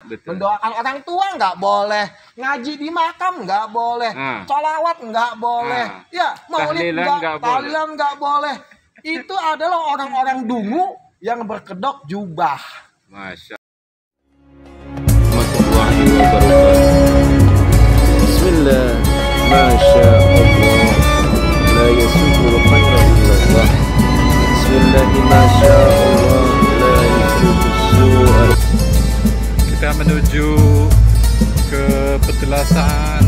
Betul. Mendoakan orang tua nggak boleh, ngaji di makam nggak boleh, sholawat nggak boleh, ya maulid tahlilan nggak boleh. Itu adalah orang-orang dungu yang berkedok jubah. Masya warahmatullahi wabarakatuh. Bismillah, Masya Allah, la yasukul khaira illallah. Bismillah, Masya Allah, la yasukul su'a. Kita menuju ke petilasan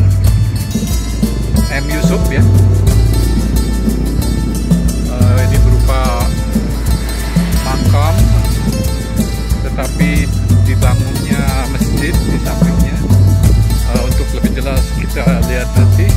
M. Yusuf ya. Ini berupa makam, tetapi dibangunnya masjid di sampingnya. Untuk lebih jelas kita lihat nanti.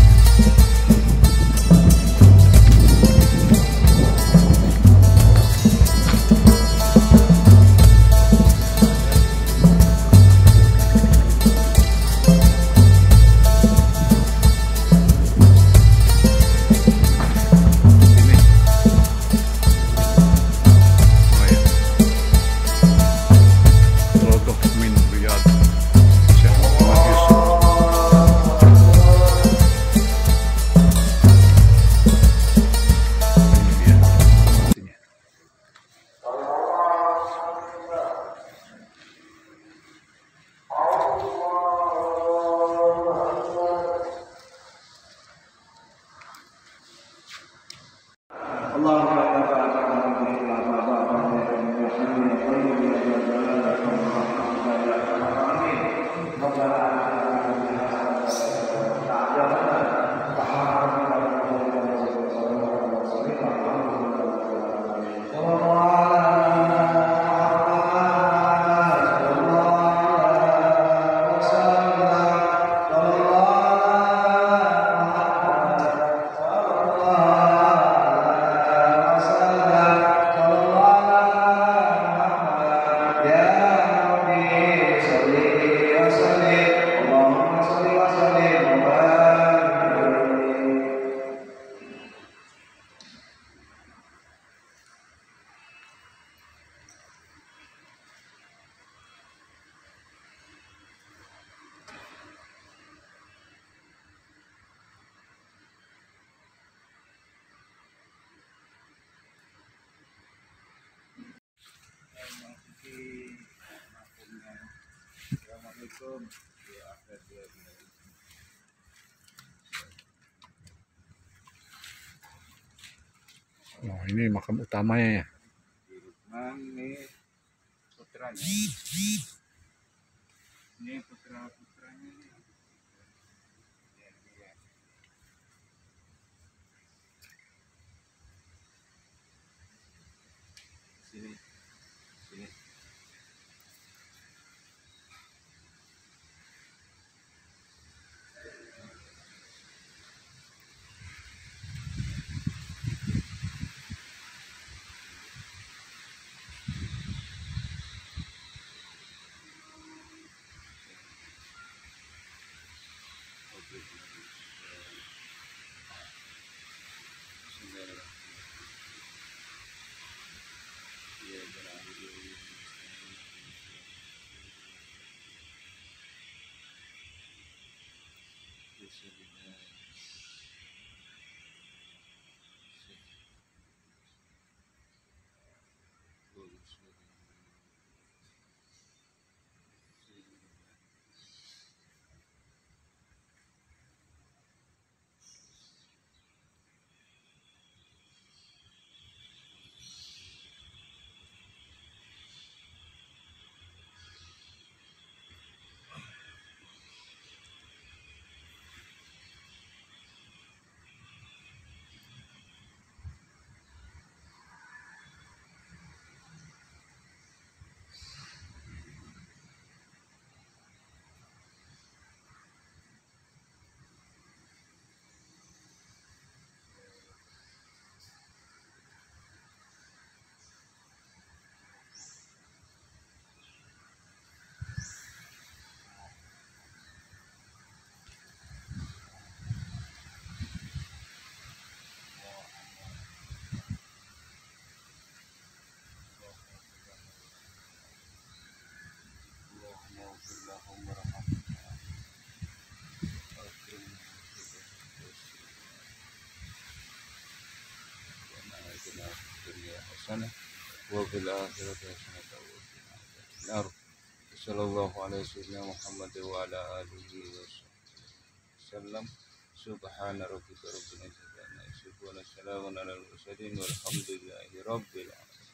Oh, ini makam utamanya ya. Ini putranya. Ini putranya. Sini. fil akhirati hasanatan wa qina adzaban nar. Sallallahu alaihi wasallam Muhammad wa ala alihi wasallam. Subhana rabbika rabbil izzati amma yasifun wa salamun alal mursalin walhamdulillahi rabbil alamin.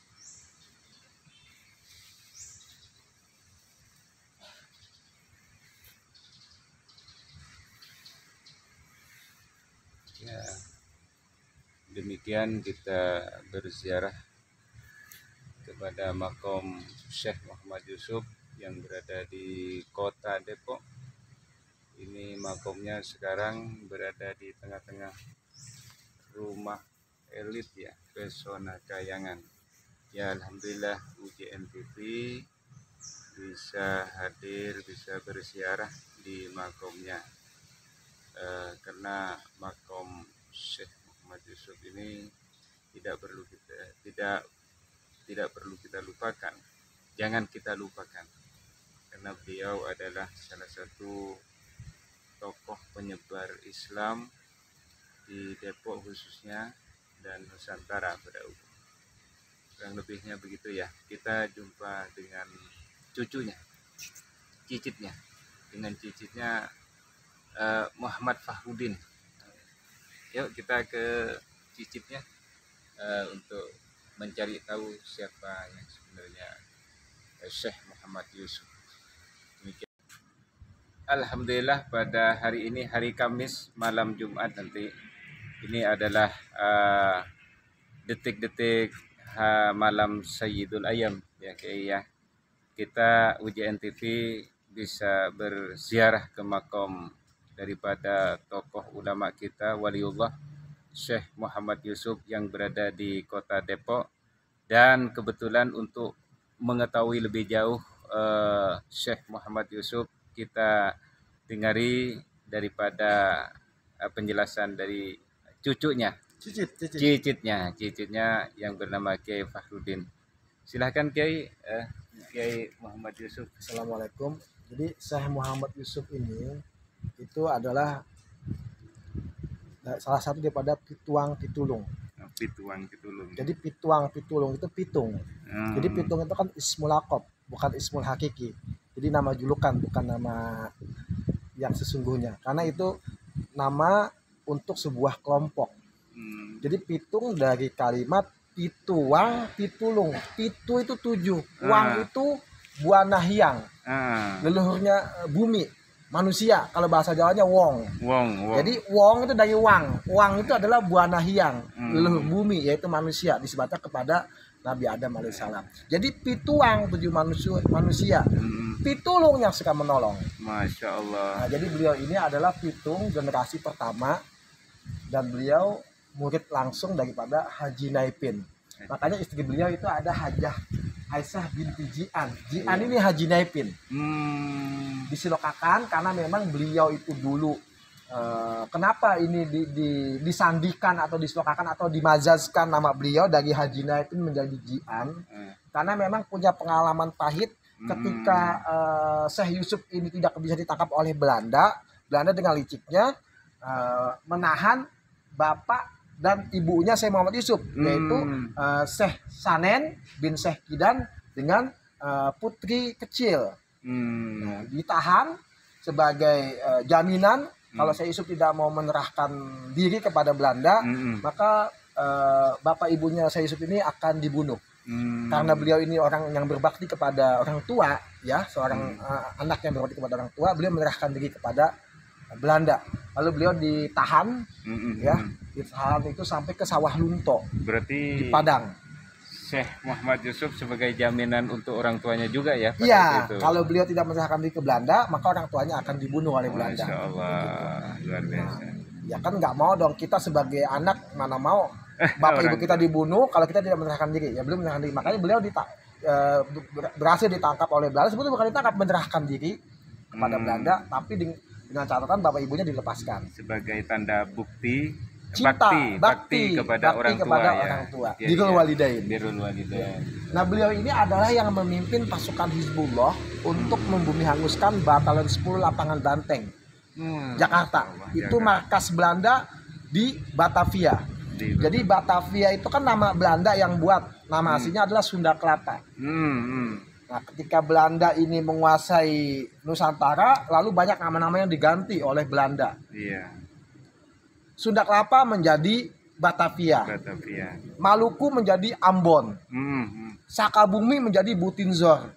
Ya, demikian kita berziarah kepada makom Syekh Muhammad Yusuf yang berada di kota Depok. Ini makomnya sekarang berada di tengah-tengah rumah elit ya, Pesona Kayangan. Ya, alhamdulillah UJN TV bisa hadir, bisa berziarah di makomnya. Karena makom Syekh Muhammad Yusuf ini tidak perlu kita lupakan, jangan kita lupakan, karena beliau adalah salah satu tokoh penyebar Islam di Depok khususnya dan Nusantara pada umumnya. Kurang lebihnya begitu ya. Kita jumpa dengan cicitnya Muhammad Fahrudin. Yuk kita ke cicitnya untuk mencari tahu siapa yang sebenarnya Syekh Muhammad Yusuf. Demikian. Alhamdulillah pada hari ini, hari Kamis malam Jumat nanti, ini adalah detik-detik malam Sayyidul Ayam ya Kiai ya. Kita UJN TV bisa berziarah ke makom daripada tokoh ulama kita waliullah Syekh Muhammad Yusuf yang berada di kota Depok. Dan kebetulan untuk mengetahui lebih jauh Syekh Muhammad Yusuf, kita dengari daripada penjelasan dari cicitnya yang bernama Kiai Fahrudin. Silahkan Kiai Muhammad Yusuf. Assalamualaikum. Jadi Syekh Muhammad Yusuf ini itu adalah salah satu daripada pituang pitulung. Jadi pituang pitulung itu pitung. Jadi pitung itu kan ismul laqab, bukan ismul hakiki. Jadi nama julukan, bukan nama yang sesungguhnya. Karena itu nama untuk sebuah kelompok. Jadi pitung dari kalimat pituang pitulung. Pitu itu 7, wang itu buana hiang, leluhurnya bumi. Manusia, kalau bahasa Jawanya wong. Jadi wong itu dari wang. Wang itu adalah buana hiang, leluhur bumi, yaitu manusia, disebutkan kepada Nabi Adam alaihissalam. Jadi pituang 7 manusia, pitulung yang suka menolong. Masya Allah. Nah, jadi beliau ini adalah pitung generasi pertama dan beliau murid langsung daripada Haji Naipin. Makanya istri beliau itu ada Hajah Aisyah binti Jian. Jian ini Haji Naipin. Disilokakan karena memang beliau itu dulu kenapa ini disandikan atau disilokakan atau dimazazkan nama beliau dari Haji Naipin menjadi Jian. Karena memang punya pengalaman pahit ketika Syekh Yusuf ini tidak bisa ditangkap oleh Belanda. Belanda dengan liciknya menahan bapak dan ibunya Syekh Muhammad Yusuf, yaitu Syekh Sanen bin Syekh Kidan dengan putri kecil. Nah, ditahan sebagai jaminan kalau Syekh Yusuf tidak mau menyerahkan diri kepada Belanda, maka bapak ibunya Syekh Yusuf ini akan dibunuh. Karena beliau ini orang yang berbakti kepada orang tua, ya, seorang anak yang berbakti kepada orang tua, beliau menyerahkan diri kepada Belanda. Lalu beliau ditahan, ya, ditahan itu sampai ke Sawah Lunto. Berarti di Padang. Syekh Muhammad Yusuf sebagai jaminan untuk orang tuanya juga ya? Iya, kalau beliau tidak menyerahkan diri ke Belanda, maka orang tuanya akan dibunuh oleh Belanda. Masya Allah, luar biasa. Ya kan nggak mau dong, kita sebagai anak mana mau bapak ibu kita dibunuh kalau kita tidak menyerahkan diri. Ya belum menyerahkan diri, makanya beliau berhasil ditangkap oleh Belanda. Sebetulnya bukan ditangkap, menyerahkan diri kepada Belanda, tapi dengan catatan bapak ibunya dilepaskan sebagai tanda bukti cinta, bakti kepada orang tua. Ya, Birrul walidain. Nah, beliau ini adalah yang memimpin pasukan Hizbullah untuk membumi hanguskan Batalan 10 Lapangan Banteng, Jakarta. Itu markas Belanda di Batavia. Jadi Batavia itu kan nama Belanda yang buat, nama aslinya adalah Sunda Kelapa. Nah, ketika Belanda ini menguasai Nusantara, lalu banyak nama-nama yang diganti oleh Belanda. Iya. Sunda Kelapa menjadi Batavia. Maluku menjadi Ambon. Sakabumi menjadi Butinzor.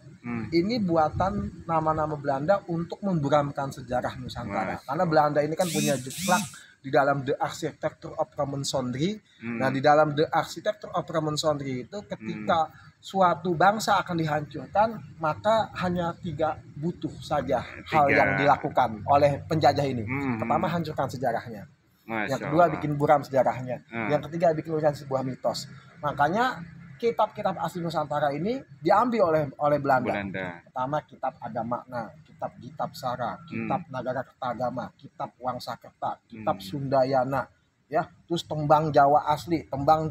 Ini buatan nama-nama Belanda untuk memburamkan sejarah Nusantara. Karena Belanda ini kan punya jeplak di dalam The Architecture of Ramansondri. Nah, di dalam The Architecture of Ramansondri itu ketika suatu bangsa akan dihancurkan, maka hanya 3 butuh saja hal yang dilakukan oleh penjajah ini. Pertama, hancurkan sejarahnya. Yang kedua, bikin buram sejarahnya. Yang ketiga, bikin urusan sebuah mitos. Makanya kitab-kitab asli Nusantara ini diambil oleh Belanda. Pertama, kitab Ada Makna, kitab Kitab Sara, kitab Nagara Kertagama, kitab Wangsakerta, kitab Sundayana, ya, terus tembang Jawa asli, tembang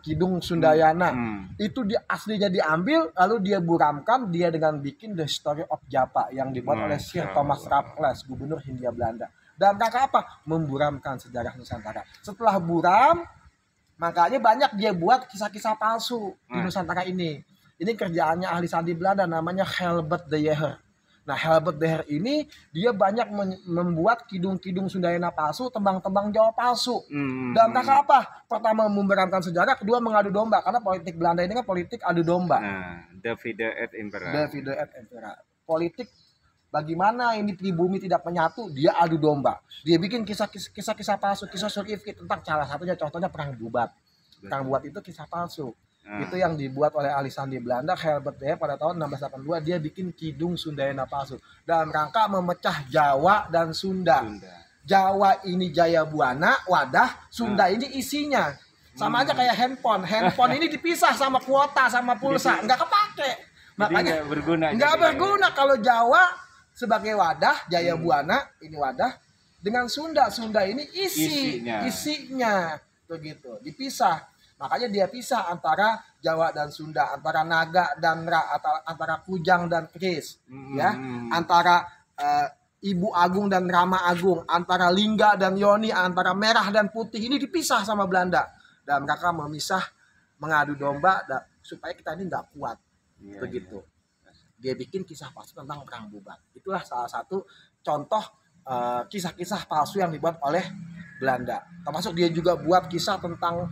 Kidung Sundayana. Itu aslinya diambil, lalu dia buramkan dia dengan bikin The Story of Japa yang dibuat oleh Sir Thomas Raffles, gubernur Hindia Belanda. Dan rangka apa? Memburamkan sejarah Nusantara. Setelah buram, makanya banyak dia buat kisah-kisah palsu di Nusantara ini. Ini kerjaannya ahli sandi Belanda namanya Helbert de Geer. Nah, Helbert de Geer ini dia banyak membuat kidung-kidung Sundayana palsu, tembang-tembang Jawa palsu. Dan rangka apa? Pertama, memberamkan sejarah, kedua mengadu domba, karena politik Belanda ini kan politik adu domba. Davide et Impera. Politik bagaimana ini pribumi tidak menyatu, dia adu domba. Dia bikin kisah-kisah palsu, kisah surifki tentang salah satunya, contohnya Perang Bubat. Perang Bubat itu kisah palsu. Itu yang dibuat oleh ahli sandi Belanda Helbert de Geer pada tahun 1682. Dia bikin kidung Sundayana palsu dalam rangka memecah Jawa dan Sunda. Jawa ini Jayabuana, wadah, Sunda ini isinya. Sama aja kayak handphone. Handphone ini dipisah sama kuota, sama pulsa, nggak kepake. Makanya nggak berguna kalau Jawa sebagai wadah, Jayabuana ini wadah, dengan Sunda ini isinya begitu, dipisah. Makanya dia pisah antara Jawa dan Sunda, antara Naga dan Ra, antara Kujang dan Kris, ya, antara Ibu Agung dan Rama Agung, antara Lingga dan Yoni, antara merah dan putih, ini dipisah sama Belanda. Dan mereka memisah, mengadu domba supaya kita ini nggak kuat, begitu. Dia bikin kisah palsu tentang Perang Bubat. Itulah salah satu contoh kisah-kisah palsu yang dibuat oleh Belanda. Termasuk dia juga buat kisah tentang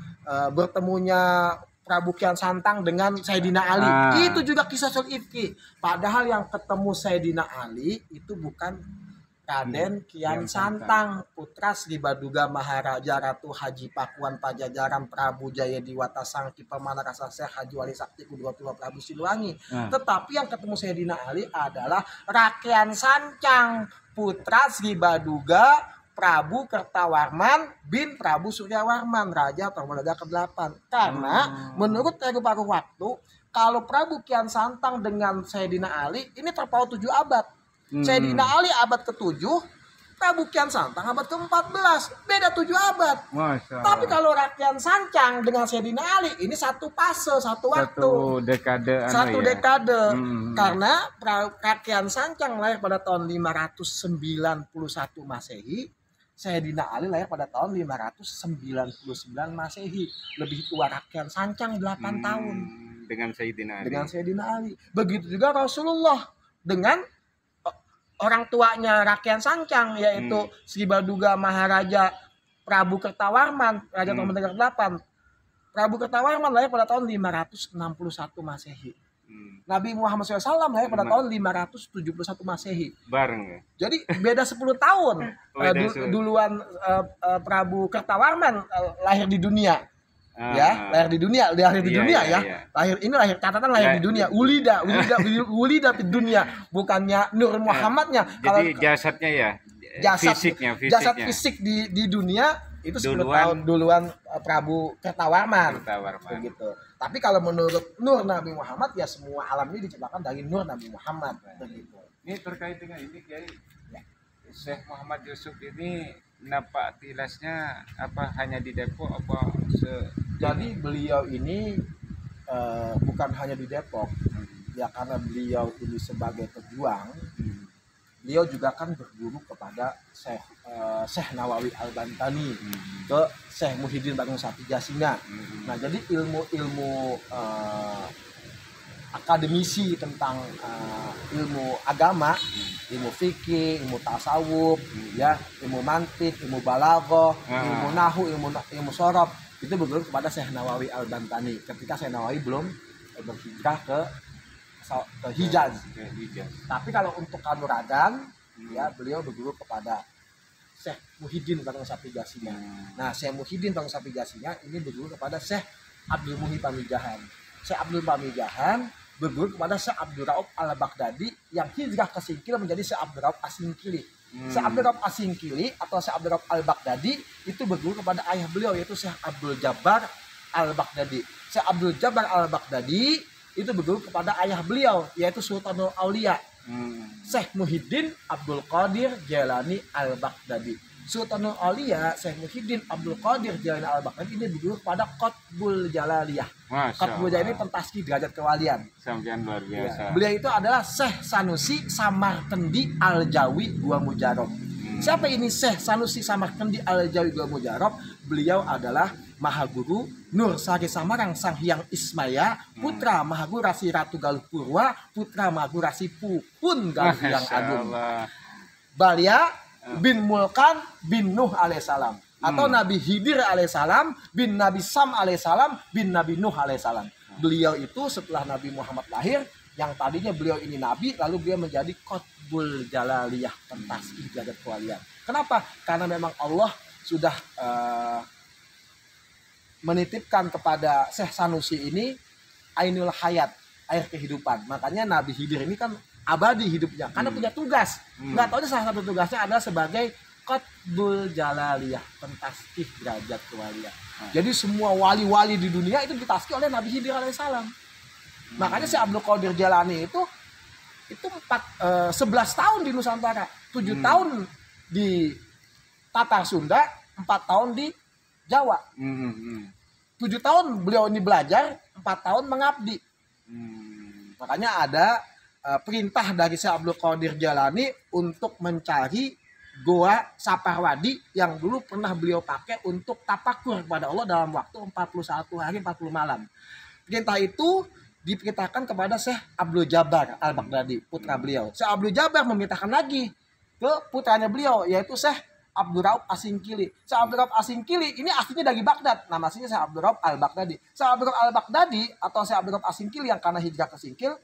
bertemunya Prabu Kian Santang dengan Sayyidina Ali. Itu juga kisah surifki. Padahal yang ketemu Sayyidina Ali itu bukan Raden Kian Santang, putra Sri Baduga Maharaja Ratu Haji Pakuan Pajajaran Prabu Jaya Diwata Sangki Pemana Rasa Syekh Haji Wali Sakti Kudratullah Prabu Siliwangi. Tetapi yang ketemu Sayyidina Ali adalah Rakian Sancang, putra Sri Baduga Prabu Kertawarman bin Prabu Suryawarman, Raja Tarumanega ke-8. Karena menurut teori paruh waktu, kalau Prabu Kian Santang dengan Sayyidina Ali ini terpaut 7 abad. Sayyidina Ali abad ke-7, Prabu Kian Santang abad ke-14. Beda 7 abad. Tapi kalau Rakian Sancang dengan Sayyidina Ali ini satu fase, satu waktu. Satu dekade. Karena Rakian Sancang lahir pada tahun 591 Masehi. Sayyidina Ali lahir pada tahun 599 Masehi. Lebih tua Rakian Sancang 8 tahun. Dengan Sayyidina Ali. Begitu juga Rasulullah dengan orang tuanya Rakian Sancang, yaitu Sri Baduga Maharaja Prabu Kertawarman, Raja Tarumanega ke-8. Prabu Kertawarman lahir pada tahun 561 Masehi. Nabi Muhammad SAW lahir pada tahun 571 Masehi. Bareng ya? Jadi beda 10 tahun. Duluan Prabu Kertawarman lahir di dunia. Lahir di dunia ya. Lahir catatan lahir di dunia. Ulida di dunia, bukannya Nur Muhammadnya. Jadi jasadnya ya. Jasad fisik di dunia itu 10 tahun duluan Prabu Kertawarman. Begitu. Tapi kalau menurut Nur Nabi Muhammad, ya semua alam ini diciptakan dari Nur Nabi Muhammad. Begitu. Ini terkait dengan ini, Kiai. Syekh Muhammad Yusuf ini napak tilasnya apa hanya di Depok apa Jadi beliau ini bukan hanya di Depok. Ya karena beliau ini sebagai pejuang, beliau juga kan berguru kepada Syekh Nawawi Al-Bantani, ke Syekh Muhyiddin Bangun Satija Singa. Nah, jadi ilmu-ilmu akademisi tentang ilmu agama, ilmu fikih, ilmu tasawuf, ya, ilmu mantik, ilmu balaghah, ilmu nahu, ilmu sorof, itu berguru kepada Syekh Nawawi Al-Bantani ketika Syekh Nawawi belum berhijrah ke Hijaz. Tapi kalau untuk kanuragan, ya, beliau berguru kepada Syekh Muhyiddin Bangun Satija Singa. Nah, Syekh Muhyiddin Bangun Satija Singa ini berguru kepada Syekh Abdul Muhyi Pamijahan. Syekh Abdul Pamijahan berguru kepada Syekh Abdul Rauf Al-Baghdadi yang hijrah ke Singkil menjadi Syekh Abdul Rauf As-Singkili. Syekh Abdul Rauf As-Singkili atau Syekh Abdul Rauf Al-Baghdadi itu berguru kepada ayah beliau, yaitu Syekh Abdul Jabbar Al-Baghdadi. Syekh Abdul Jabbar Al-Baghdadi itu berguru kepada ayah beliau, yaitu Sultanul Aulia, Syekh Muhyiddin Abdul Qadir Jailani Al-Baghdadi. Sultanul Aulia Syekh Muhyiddin Abdul Qadir Jailani Al-Baghdadi ini berguru kepada Qutbul Jalaliyah. Qutbul Jalaliyah ini pentaski derajat kewalian. Sampean luar biasa. Beliau itu adalah Syekh Sanusi Samarkandi Al-Jawi Gua Mujarab. Siapa ini Syekh Sanusi Samarkandi Al-Jawi Gua Mujarab? Beliau adalah Mahaguru Nur Sari Samarang Sang Hyang Ismaya, putra Mahaguru Rasi Ratu Galuh Purwa, putra Mahaguru Rasi Pupun Galuh Hyang Agung. Balia bin Mulkan bin Nuh alaihissalam, atau Nabi Khidir alaihissalam bin Nabi Sam alaihissalam bin Nabi Nuh alaihissalam. Beliau itu setelah Nabi Muhammad lahir, yang tadinya beliau ini nabi, lalu beliau menjadi Qutbul Jalaliyah, pentaski derajat kewalian. Kenapa? Karena memang Allah sudah menitipkan kepada Syekh Sanusi ini ainul hayat, air kehidupan. Makanya Nabi Khidir ini kan abadi hidupnya karena punya tugas. Nggak tahu salah satu tugasnya adalah sebagai Qutbul Jalaliyah, pentaski derajat kewalian. Jadi semua wali-wali di dunia itu ditaski oleh Nabi Khidir alaihissalam. Makanya si Abdul Qadir Jailani itu 11 tahun di Nusantara, 7 tahun di Tatar Sunda, 4 tahun di Jawa. 7 tahun beliau ini belajar, 4 tahun mengabdi. Makanya ada perintah dari Syekh Abdul Qadir Jailani untuk mencari goa Saparwadi yang dulu pernah beliau pakai untuk tapakur kepada Allah dalam waktu 41 hari 40 malam. Perintah itu diperintahkan kepada Syekh Abdul Jabbar Al-Baghdadi, putra beliau. Syekh Abdul Jabbar memerintahkan lagi ke putranya beliau, yaitu Syekh Abdul Rauf As-Singkili. Syekh Abdul Rauf As-Singkili ini aslinya dari Baghdad. Nama aslinya Syekh Abdul Rauf Al-Baghdadi. Syekh Abdul Rauf Al-Baghdadi atau Syekh Abdul Rauf As-Singkili yang karena hijrah ke Singkil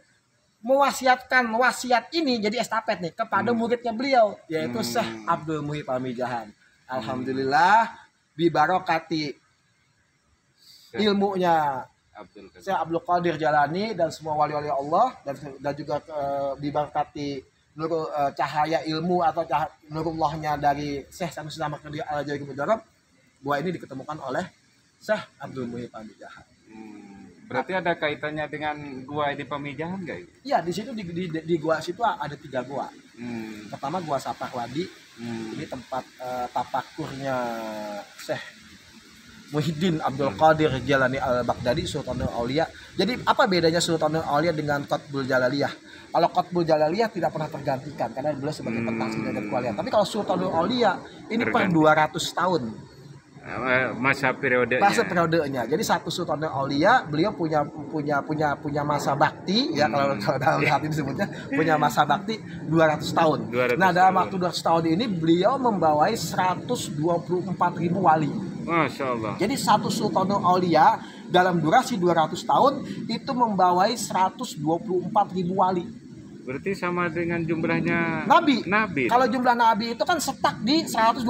mewasiatkan wasiat ini jadi estafet nih kepada muridnya beliau, yaitu Syekh Abdul Muhyi Pamijahan. Alhamdulillah bibarokati ilmunya Syekh Abdul Qadir Jailani dan semua wali-wali Allah, dan juga diberkati nur cahaya ilmu atau nurullahnya dari Syekh Sanusi Samarkandi Al-Jawi Mujarab, gua ini diketemukan oleh Syekh Abdul Muhyi Pamijahan. Berarti ada kaitannya dengan gua di Pamijahan nggak? Iya, di situ di gua situ ada 3 gua. Pertama gua Saparwadi, ini tempat tapakurnya Syekh Muhyiddin Abdul Qadir Jailani Al-Baghdadi, Sultanul Aulia. Jadi apa bedanya Sultanul Aulia dengan Qutbul Jalaliyah? Kalau Qutbul Jalaliyah tidak pernah tergantikan karena beliau sebagai pentaski derajat kewalian. Tapi kalau Sultanul Aulia ini per 200 tahun. Masa periodenya. Jadi satu Sultanul Aulia beliau punya masa bakti, ya kalau dalam hati disebutnya punya masa bakti 200 tahun. Nah, dalam waktu 200 tahun ini beliau membawai 124.000 wali. Masya Allah. Jadi satu Sultanul Aulia dalam durasi 200 tahun itu membawai 124.000 wali. Berarti sama dengan jumlahnya Nabi. Kalau jumlah Nabi itu kan setak di 124.000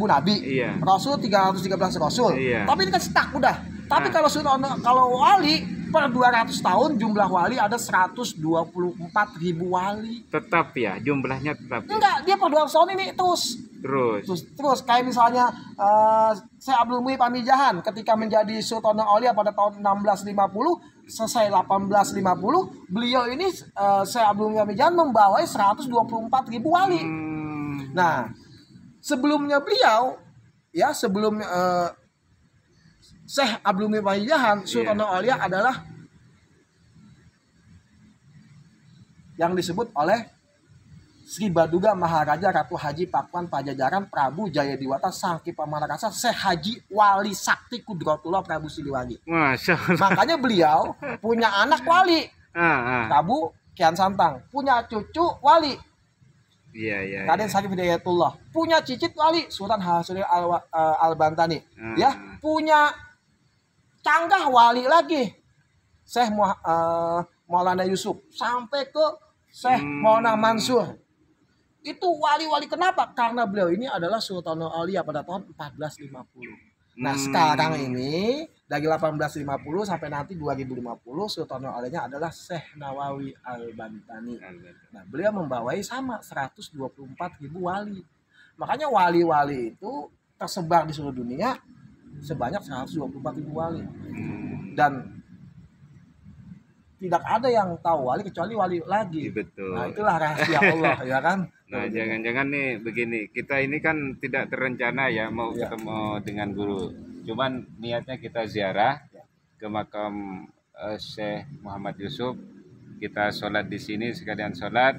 Nabi. Iya. Rasul 313 Rasul. Iya. Tapi ini kan setak udah. Tapi kalau wali per 200 tahun jumlah wali ada 124.000 wali. Tetap ya, jumlahnya tetap. Enggak, dia per 200 tahun ini terus kayak misalnya Syekh Abdul Muhyi Pamijahan ketika menjadi Sultanul Aulia pada tahun 1650, selesai 1850, beliau ini Syekh Abdul Muhyi Pamijahan membawai 124.000 wali. Nah, sebelumnya beliau ya sebelum Syekh Abdul Muhyi Pamijahan, Sultanul Aulia adalah yang disebut oleh Sri Baduga Maharaja Ratu Haji Pakuan Pajajaran Prabu Jayadiwata Sangki Pamarakasa Syekh Haji Wali Sakti Kudratullah Prabu Siliwangi. Masya Allah. Makanya beliau punya anak wali, Prabu Kian Santang, punya cucu wali, Iya. Raden Syarif Hidayatullah, punya cicit wali Sultan Hasanuddin Al-Bantani, ya, punya canggah wali lagi Syekh Maulana Yusuf, sampai ke Syekh Maulana Mansur. Itu wali-wali, kenapa? Karena beliau ini adalah Sultanul Aulia pada tahun 1450. Nah sekarang ini dari 1850 sampai nanti 2050 Sultanul Aulianya adalah Syekh Nawawi Al-Bantani. Nah beliau membawai sama 124.000 wali. Makanya wali-wali itu tersebar di seluruh dunia sebanyak 124.000 wali. Dan tidak ada yang tahu wali kecuali wali lagi. Betul. Nah itulah rahasia Allah ya kan. Nah jangan-jangan nih begini, kita ini kan tidak terencana ya mau ketemu dengan guru. Cuman niatnya kita ziarah ke makam Syekh Muhammad Yusuf. Kita sholat di sini sekalian sholat.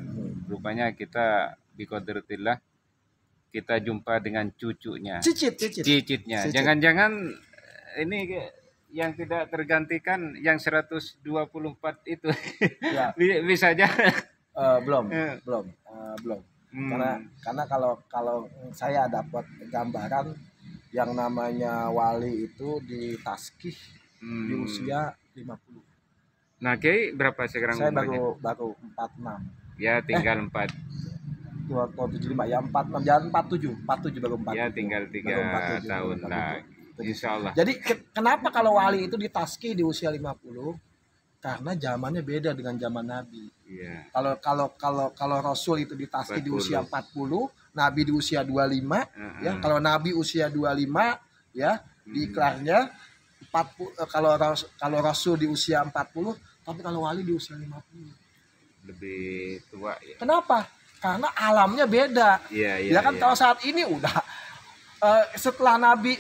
Rupanya kita biqadratillah kita jumpa dengan cucunya. Cicitnya. Jangan-jangan ini yang tidak tergantikan yang 124 itu. Ya. Bisa aja. Belum. Karena kalau saya dapat gambaran yang namanya wali itu di taskih di usia 50. Nah, Kiai berapa sekarang saya umurnya? baru 46. Ya, tinggal 4. 75 ya, 46 jangan 47 baru 47. Ya, tinggal 3 tahun lah. Insya Allah. Jadi kenapa kalau wali itu di taskih di usia 50? Karena zamannya beda dengan zaman Nabi. Iya. Kalau Rasul itu ditaskih di usia 40, Nabi di usia 25, ya. Kalau Nabi usia 25, ya, diiklannya 40. Kalau Rasul di usia 40, tapi kalau wali di usia 50. Lebih tua ya. Kenapa? Karena alamnya beda. Iya. Ya kan kalau saat ini udah setelah Nabi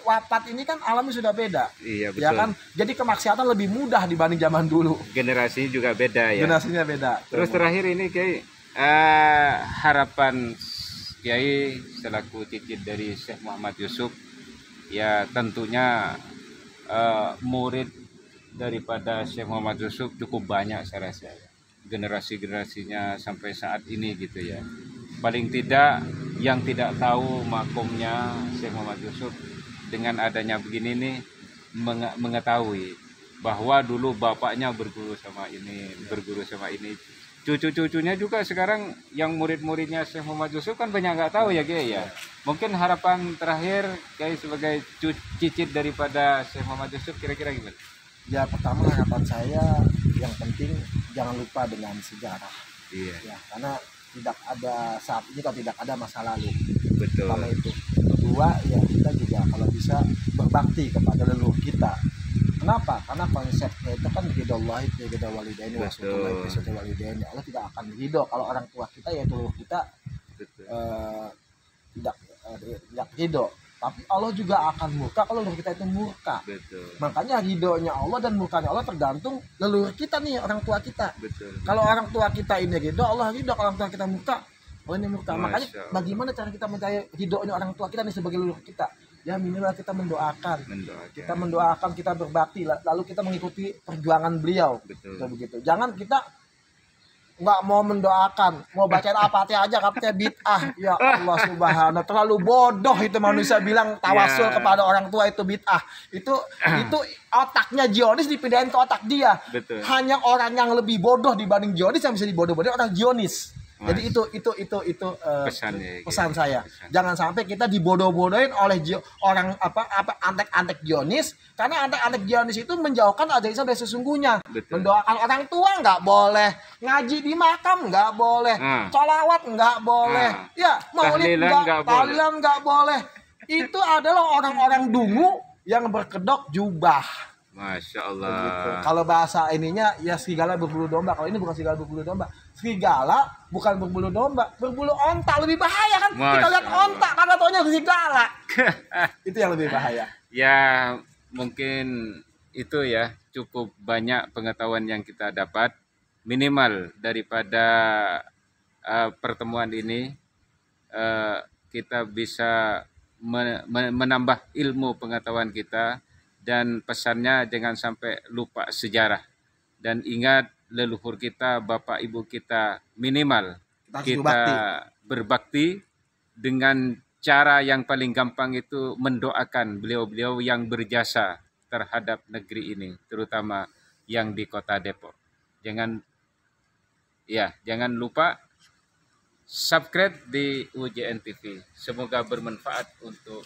wafat ini kan alamnya sudah beda. Iya betul. Ya kan, jadi kemaksiatan lebih mudah dibanding zaman dulu. Generasi juga beda ya. Generasinya beda. Terus terakhir ini Kiai, harapan Kiai selaku cicit dari Syekh Muhammad Yusuf, ya tentunya murid daripada Syekh Muhammad Yusuf cukup banyak saya rasa. Generasi-generasinya sampai saat ini gitu ya. Paling tidak yang tidak tahu makomnya Syekh Muhammad Yusuf dengan adanya begini nih mengetahui bahwa dulu bapaknya berguru sama ini. Cucu-cucunya juga sekarang yang murid-muridnya Syekh Muhammad Yusuf kan banyak nggak tahu ya Kiai ya. Mungkin harapan terakhir Kiai sebagai cicit daripada Syekh Muhammad Yusuf kira-kira gimana? Ya pertama harapan saya yang penting jangan lupa dengan sejarah. Iya. Ya, karena tidak ada saat ini kalau tidak ada masa lalu. Betul. Karena itu. Kedua, ya kita juga kalau bisa berbakti kepada leluhur kita. Kenapa? Karena konsepnya itu kan ridhollahi ridho walidaini wa sulullahi ridho walidaini. Allah tidak akan ridho kalau orang tua kita yaitu leluhur kita tidak ridho. Tapi Allah juga akan murka kalau leluhur kita itu murka. Betul. Makanya ridhonya Allah dan murkanya Allah tergantung leluhur kita nih, orang tua kita. Betul. Kalau orang tua kita ini ridho, Allah ridho. Kalau orang tua kita murka, Allah ini murka. Makanya bagaimana cara kita mencari ridhonya orang tua kita nih sebagai leluhur kita? Ya minimal kita mendoakan. Kita mendoakan, kita berbakti, lalu kita mengikuti perjuangan beliau. Betul. Begitu. Jangan kita nggak mau mendoakan, mau bacain apa-apa aja katanya bid'ah. Ya Allah subhanahu, terlalu bodoh itu manusia bilang tawasul kepada orang tua itu bid'ah. Itu otaknya Zionis dipindahin ke otak dia. Betul. Hanya orang yang lebih bodoh dibanding Zionis yang bisa dibodoh-bodohin orang Zionis. Jadi itu pesan saya. Jangan sampai kita dibodoh-bodohin oleh orang antek-antek Zionis, karena antek-antek Zionis itu menjauhkan ajaran Islam dari sesungguhnya. Betul. Mendoakan orang tua nggak boleh, ngaji di makam nggak boleh, sholawat nggak boleh, ya maulid tahlilan nggak boleh. Itu adalah orang-orang dungu yang berkedok jubah. Masya Allah. Begitu. Kalau bahasa ininya ya serigala berbulu domba. Kalau ini bukan serigala berbulu domba. Serigala bukan berbulu domba, berbulu onta, lebih bahaya kan? Masya kita lihat onta karena taunya serigala. Itu yang lebih bahaya. Ya mungkin itu ya cukup banyak pengetahuan yang kita dapat minimal daripada pertemuan ini kita bisa menambah ilmu pengetahuan kita, dan pesannya jangan sampai lupa sejarah, dan ingat leluhur kita, bapak ibu kita, minimal kita berbakti dengan cara yang paling gampang itu mendoakan beliau-beliau yang berjasa terhadap negeri ini, terutama yang di Kota Depok. Jangan lupa subscribe di UJN TV. Semoga bermanfaat untuk